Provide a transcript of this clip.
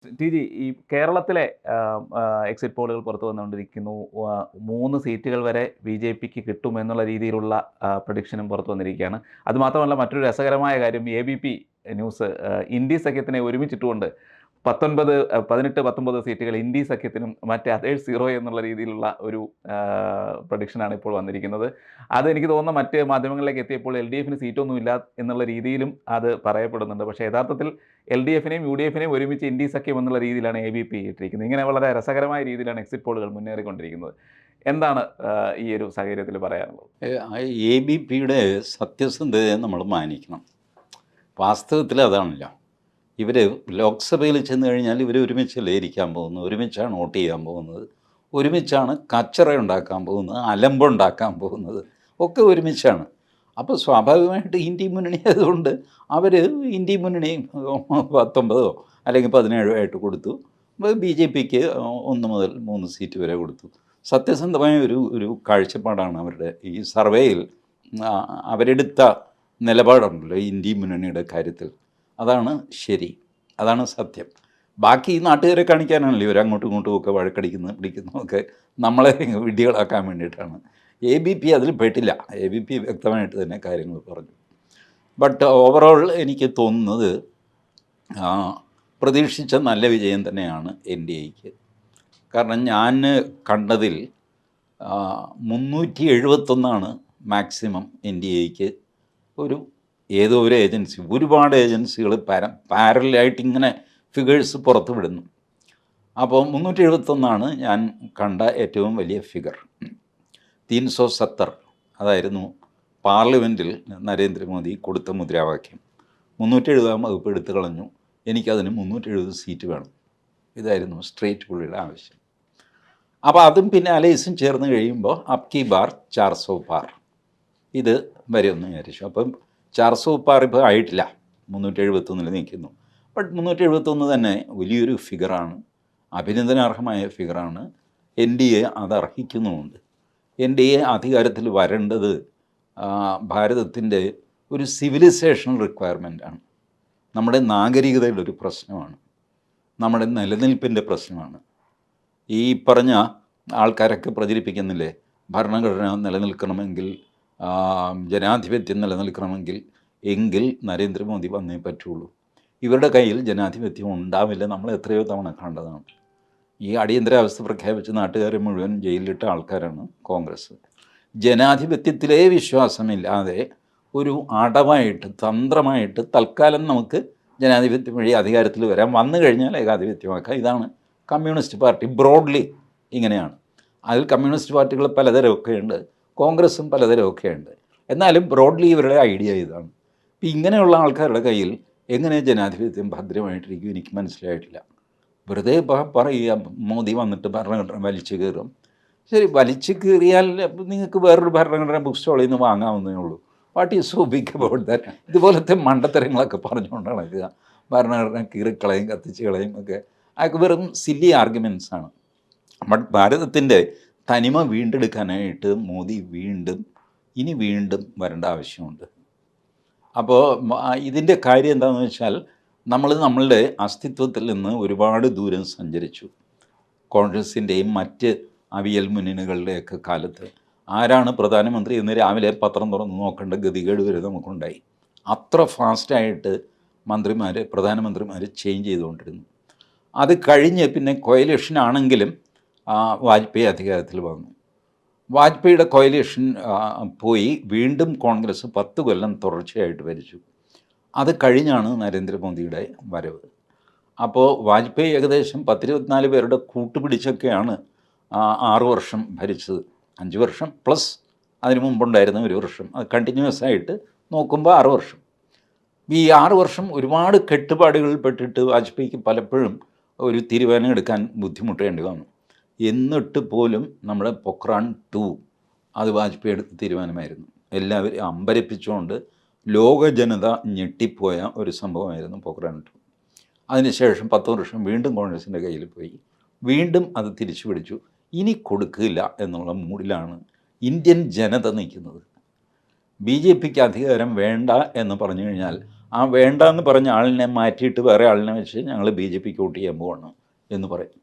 T G ഈ കേരളത്തിലെ exit പോളുകൾ പുറത്തു വന്നുകൊണ്ടിരിക്കുന്നു. 3 സീറ്റുകൾ വരെ ബി.ജെ.പിക്ക് കിട്ടുമെന്നുള്ള രീതിയിലുള്ള പ്രഡിക്ഷനും പുറത്തു വന്നിരിക്കുകയാണ്. അതുമാത്രമല്ല മറ്റൊരു രസകരമായ കാര്യം എ.ബി.പി ന്യൂസ് ഇന്ത്യ സഖ്യത്തിനെ ഒരുമിച്ചിട്ടുകൊണ്ട് 18, 19 സീറ്റുകൾ ഇന്ത്യ സഖ്യത്തിനും മറ്റേ അതേഴ്സ് 0 എന്നുള്ള രീതിയിലുള്ള ഒരു പ്രഡിക്ഷനാണ് ഇപ്പോൾ വന്നിരിക്കുന്നത്. അതെനിക്ക് തോന്നുന്നു മറ്റ് മാധ്യമങ്ങളിലേക്ക് എത്തിയപ്പോൾ എൽ.ഡി.എഫിന് സീറ്റൊന്നുമില്ല എന്നുള്ള രീതിയിലും അത് പറയപ്പെടുന്നുണ്ട്. പക്ഷേ യഥാർത്ഥത്തിൽ എൽ.ഡി.എഫിനെയും യു.ഡി.എഫിനെയും ഒരുമിച്ച് ഇന്ത്യ സഖ്യം എന്നുള്ള രീതിയിലാണ് എ.ബി.പി ഇട്ടിരിക്കുന്നത്. ഇങ്ങനെ വളരെ രസകരമായ രീതിയിലാണ് എക്സിറ്റ് പോളുകൾ മുന്നേറിക്കൊണ്ടിരിക്കുന്നത്. എന്താണ് ഈ ഒരു സാഹചര്യത്തിൽ പറയാനുള്ളത്? എ ബി പിയുടെ സത്യസന്ധതയെ നമ്മൾ മാനിക്കണം. വാസ്തവത്തിൽ അതാണല്ലോ. ഇവർ ലോക്സഭയിൽ ചെന്ന് കഴിഞ്ഞാൽ ഇവർ ഒരുമിച്ചല്ലേ ഇരിക്കാൻ പോകുന്നത്, ഒരുമിച്ചാണ് വോട്ട് ചെയ്യാൻ പോകുന്നത്, ഒരുമിച്ചാണ് കച്ചറ ഉണ്ടാക്കാൻ പോകുന്നത്, അലമ്പുണ്ടാക്കാൻ പോകുന്നത്, ഒക്കെ ഒരുമിച്ചാണ്. അപ്പോൾ സ്വാഭാവികമായിട്ട് ഇന്ത്യ മുന്നണി ആയതുകൊണ്ട് അവർ ഇന്ത്യ മുന്നണി 19 അല്ലെങ്കിൽ 17 ആയിട്ട് കൊടുത്തു. ബി.ജെ.പിക്ക് 1 മുതൽ 3 സീറ്റ് വരെ കൊടുത്തു. സത്യസന്ധമായ ഒരു കാഴ്ചപ്പാടാണ് അവരുടെ ഈ സർവേയിൽ അവരെടുത്ത നിലപാടുണ്ടല്ലോ ഇന്ത്യ മുന്നണിയുടെ കാര്യത്തിൽ. അതാണ് ശരി, അതാണ് സത്യം. ബാക്കി ഈ നാട്ടുകാരെ കാണിക്കാനാണല്ലോ ഇവർ അങ്ങോട്ടും ഇങ്ങോട്ടും ഒക്കെ പിടിക്കുന്നതൊക്കെ നമ്മളെ വിഡ്ഢികളാക്കാൻ വേണ്ടിയിട്ടാണ്. എ.ബി.പി അതിൽ പെട്ടില്ല. എ.ബി.പി വ്യക്തമായിട്ട് തന്നെ കാര്യങ്ങൾ പറഞ്ഞു. ബട്ട് ഓവറോൾ എനിക്ക് തോന്നുന്നത് പ്രതീക്ഷിച്ച നല്ല വിജയം തന്നെയാണ് എൻ.ഡി.എക്ക്. കാരണം ഞാൻ കണ്ടതിൽ 371 മാക്സിമം എൻ.ഡി.എക്ക്. ഏതോ ഒരു ഏജൻസി, ഒരുപാട് ഏജൻസികൾ പാരലായിട്ട് ഇങ്ങനെ ഫിഗേഴ്സ് പുറത്തു വിടുന്നു. അപ്പോൾ 371 ഞാൻ കണ്ട ഏറ്റവും വലിയ ഫിഗർ. 370 അതായിരുന്നു പാർലമെൻറ്റിൽ നരേന്ദ്രമോദി കൊടുത്ത മുദ്രാവാക്യം. 370 വകുപ്പ് എടുത്തു കളഞ്ഞു. എനിക്കതിന് 370 സീറ്റ് വേണം. ഇതായിരുന്നു സ്ട്രേറ്റ് പുള്ളിയുടെ ആവശ്യം. അപ്പോൾ അതും പിന്നെ അലൈസും ചേർന്ന് കഴിയുമ്പോൾ അബ് കി ബാർ 400 പാർ ഇത് വരുമെന്ന് വിചാരിച്ചു. അപ്പം 400 പാർ ഇപ്പോൾ ആയിട്ടില്ല, 371 നിൽക്കുന്നു. ബട്ട് 371 തന്നെ വലിയൊരു ഫിഗറാണ്, അഭിനന്ദനാർഹമായ ഫിഗറാണ്. എൻ.ഡി.എ അത് അർഹിക്കുന്നുമുണ്ട്. എൻ.ഡി.എ അധികാരത്തിൽ വരേണ്ടത് ഭാരതത്തിൻ്റെ ഒരു സിവിലൈസേഷണൽ റിക്വയർമെൻറ്റാണ്. നമ്മുടെ നാഗരികതയുടെ ഒരു പ്രശ്നമാണ്, നമ്മുടെ നിലനിൽപ്പിൻ്റെ പ്രശ്നമാണ്. ഈ പറഞ്ഞ ആൾക്കാരൊക്കെ പ്രചരിപ്പിക്കുന്നില്ലേ, ഭരണഘടന നിലനിൽക്കണമെങ്കിൽ, ജനാധിപത്യം നിലനിൽക്കണമെങ്കിൽ എങ്കിൽ നരേന്ദ്രമോദി വന്നേ പറ്റുള്ളൂ. ഇവരുടെ കയ്യിൽ ജനാധിപത്യം ഉണ്ടാവില്ല. നമ്മൾ എത്രയോ തവണ കണ്ടതാണ്. ഈ അടിയന്തരാവസ്ഥ പ്രഖ്യാപിച്ച നാട്ടുകാരെ മുഴുവൻ ജയിലിലിട്ട ആൾക്കാരാണ് കോൺഗ്രസ്. ജനാധിപത്യത്തിലേ വിശ്വാസമില്ലാതെ ഒരു അടവായിട്ട്, തന്ത്രമായിട്ട് തൽക്കാലം നമുക്ക് ജനാധിപത്യം വഴി അധികാരത്തിൽ വരാം, വന്നു കഴിഞ്ഞാൽ ഏകാധിപത്യമാക്കുക. ഇതാണ് കമ്മ്യൂണിസ്റ്റ് പാർട്ടി. ബ്രോഡ്ലി ഇങ്ങനെയാണ്. അതിൽ കമ്മ്യൂണിസ്റ്റ് പാർട്ടികൾ പലതരമൊക്കെ ഉണ്ട്, കോൺഗ്രസും പലതരമൊക്കെ ഉണ്ട്. എന്നാലും ബ്രോഡ്ലി ഇവരുടെ ഐഡിയ ഇതാണ്. ഇപ്പം ഇങ്ങനെയുള്ള ആൾക്കാരുടെ കയ്യിൽ എങ്ങനെ ജനാധിപത്യം ഭദ്രമായിട്ടിരിക്കും എനിക്ക് മനസ്സിലായിട്ടില്ല. വെറുതെ പറയുക മോദി വന്നിട്ട് ഭരണഘടന വലിച്ചു കയറും. ശരി, വലിച്ചു കയറിയാൽ നിങ്ങൾക്ക് വേറൊരു ഭരണഘടന ബുക്ക് സ്റ്റോളിൽ നിന്ന് വാങ്ങാവുന്നേ ഉള്ളൂ. What is so big about that? ഇതുപോലത്തെ മണ്ടത്തരങ്ങളൊക്കെ പറഞ്ഞുകൊണ്ട് നടക്കുക, ഭരണഘടന കീറിക്കളയും കത്തിച്ച് കളയും ഒക്കെ. അതൊക്കെ വെറും സില്ലി ആർഗ്യുമെൻറ്റ്സ് ആണ്. ബട്ട് ഭാരതത്തിൻ്റെ തനിമ വീണ്ടെടുക്കാനായിട്ട് മോദി വീണ്ടും വരേണ്ട ആവശ്യമുണ്ട്. അപ്പോൾ ഇതിൻ്റെ കാര്യം എന്താണെന്ന് വെച്ചാൽ, നമ്മളുടെ അസ്തിത്വത്തിൽ നിന്ന് ഒരുപാട് ദൂരം സഞ്ചരിച്ചു. കോൺഗ്രസിൻ്റെയും മറ്റ് അവിയൽ മുന്നണികളുടെയൊക്കെ കാലത്ത് ആരാണ് പ്രധാനമന്ത്രി എന്ന് രാവിലെ പത്രം തുറന്ന് നോക്കേണ്ട ഗതികേട് വരെ നമുക്കുണ്ടായി. അത്ര ഫാസ്റ്റായിട്ട് പ്രധാനമന്ത്രിമാർ ചേഞ്ച് ചെയ്തുകൊണ്ടിരുന്നു. അത് കഴിഞ്ഞ് പിന്നെ കോയലിഷൻ ആണെങ്കിലും വാജ്പേയി അധികാരത്തിൽ വന്നു. വാജ്പേയിയുടെ കോയലിഷൻ പോയി, വീണ്ടും കോൺഗ്രസ് 10 കൊല്ലം തുടർച്ചയായിട്ട് ഭരിച്ചു. അത് കഴിഞ്ഞാണ് നരേന്ദ്രമോദിയുടെ വരവ്. അപ്പോൾ വാജ്പേയി ഏകദേശം 10-24 പേരുടെ കൂട്ടുപിടിച്ചൊക്കെയാണ് 6 വർഷം ഭരിച്ചത്. 5 വർഷം പ്ലസ് അതിന് മുമ്പുണ്ടായിരുന്ന 1 വർഷം, അത് കണ്ടിന്യൂസ് ആയിട്ട് നോക്കുമ്പോൾ 6 വർഷം. ഈ 6 വർഷം ഒരുപാട് കെട്ടുപാടുകളിൽ പെട്ടിട്ട് വാജ്പേയിക്ക് പലപ്പോഴും ഒരു തീരുമാനം എടുക്കാൻ ബുദ്ധിമുട്ടേണ്ടി വന്നു. എന്നിട്ട് പോലും നമ്മുടെ പൊക്രാൻ 2 അത് വാജ്പേയി എടുത്ത തീരുമാനമായിരുന്നു. എല്ലാവരും അമ്പരപ്പിച്ചുകൊണ്ട് ലോക ജനത ഞെട്ടിപ്പോയ ഒരു സംഭവമായിരുന്നു പൊക്രാൻ 2. അതിനുശേഷം 10 വർഷം വീണ്ടും കോൺഗ്രസിൻ്റെ കയ്യിൽ പോയി, വീണ്ടും അത് തിരിച്ചു പിടിച്ചു. ഇനി കൊടുക്കില്ല എന്നുള്ള മൂഡിലാണ് ഇന്ത്യൻ ജനത നിൽക്കുന്നത്. ബി.ജെ.പിക്ക് അധികാരം വേണ്ട എന്ന് പറഞ്ഞു കഴിഞ്ഞാൽ ആ വേണ്ടാന്ന് പറഞ്ഞ ആളിനെ മാറ്റിയിട്ട് വേറെ ആളിനെ വെച്ച് ഞങ്ങൾ BJPക്ക് വോട്ട് ചെയ്യാൻ പോവാണ് എന്ന് പറയും.